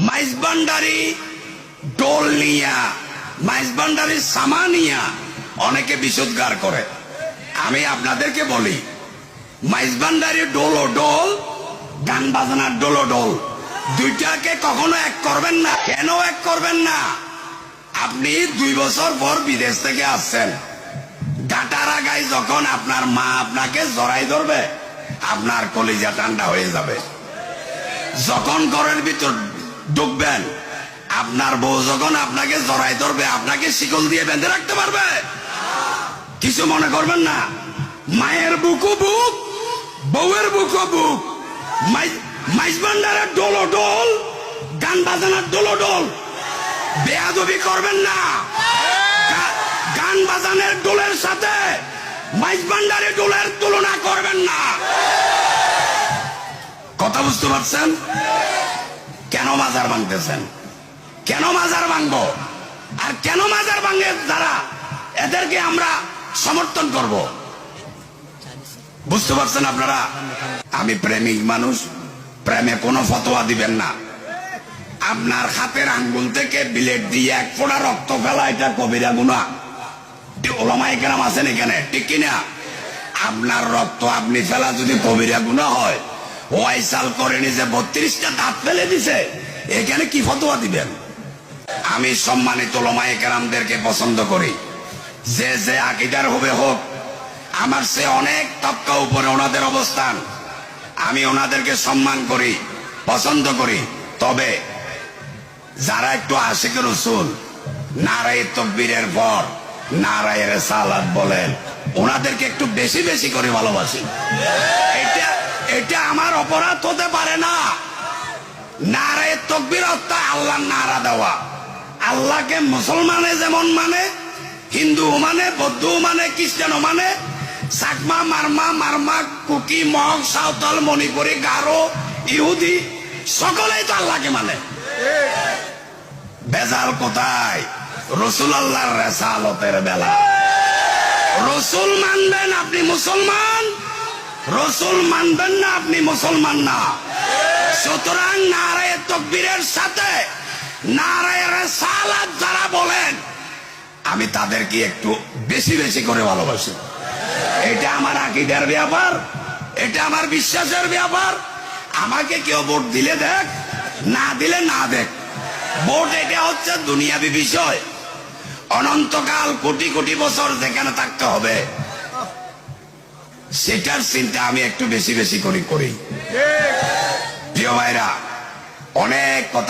মাইজবান্ডারি ডোল নিয়া, মাইজবান্ডারি সামা নিয়া অনেকে বিশুদ্ধার করে। আমি আপনাদেরকে বলি, মাইজবান্ডারি ডোল ও ডোল, গান বাজনার ডোল ও ডোল, দুইটাকে কখনো এক করবেন না। কেন এক করবেন না? আপনি 2 বছর পর বিদেশ থেকে আসছেন, গাটার আগায় যখন আপনার মা আপনাকে জড়াই ধরবে, আপনার কলিজা ঠান্ডা হয়ে যাবে। যখন ঘরের ভিতর ঢুকবেন, আপনার বউ যখন আপনাকে জড়াই ধরবে, আপনাকে শিকল দিয়ে বেঁধে রাখতে পারবে? কিছু মনে করবেন না। মায়ের বুকও বুক, বউয়ের বুকও বুক। মাইজবান্ডারের ডোল ও ডোল, গান বাজানার ডোল ও ডোল। বেয়াদবি করবেন না। গান বাজানের ডোলের সাথে মাইজবান্ডারের ডোলের তুলনা করবেন না। কথা বুঝতে পারছেন? কেন মাজার ভাঙতেছেন? কেন মাজার ভাঙবো? আর কেন মাজার ভাঙে যারা, এদেরকে আমরা সমর্থন করব? বুঝতে পারছেন আপনারা? আমি প্রেমিক মানুষ, প্রেমে কোনো ফতোয়া দিবেন না। আপনার হাতের আঙ্গুল থেকে বিলেট দিয়ে 1 ফোঁটা রক্ত ফেলা, এটা কবিরা গুনাহ। ওলামায়ে কেরাম আছেন এখানে, ঠিক কিনা? আপনার রক্ত আপনি ফেলা যদি কবিরা গুনাহ হয়, ওয়াইসাল করে নিজে 32টা দাঁত ফেলে দিছে, এখানে কি ফতোয়া দিবেন? আমি সম্মানিত ওলামায়ে কেরামদেরকে পছন্দ করি। যে যে আকীদার হবে হোক, আমার সে অনেক তবকা উপরে ওনাদের অবস্থান। আমি ওনাদেরকে সম্মান করি, পছন্দ করি। তবে যারা একটু আশিকে রাসূল, নারায়ে তাকবীরের পর নারায়ে রিসালাত বলেন, ওনাদেরকে একটু বেশি বেশি করে ভালোবাসি। এটা আমার অপরাধ হতে পারে না। নারায়ে তাকবীর অর্থ আল্লাহর নারা দেওয়া। আল্লাহকে মুসলমানে যেমন মানে, হিন্দু মানে, বৌদ্ধ মানে, খ্রিস্টান মানে, চাকমা, মারমা, কুকি, মগ, সাঁওতাল, মণিপুরি, গারো, ইহুদি, সকলেই তো আল্লাহকে মানে। বেজাল কোথায়? রসুল আল্লাহর রিসালাতের বেলা। রসুল মানবেন আপনি মুসলমান, রসুল মানবেন না আপনি মুসলমান না। সুতরাং নারায়ে তাকবীরের সাথে নারায়ে রিসালাত যারা বলেন, আমি তাদেরকে একটু বেশি বেশি করে ভালোবাসি। এটা আমার আকীদার ব্যাপার, এটা আমার বিশ্বাসের ব্যাপার। আমাকে কেউ ভোট দিলে দেখ, না দিলে না দেখ। ভোট এটা হচ্ছে দুনিয়াবি বিষয়। অনন্তকাল কোটি কোটি বছর যেখানে থাকতে হবে, সেটার চিন্তা আমি একটু বেশি বেশি করে করি। প্রিয় ভাইরা, অনেক কথা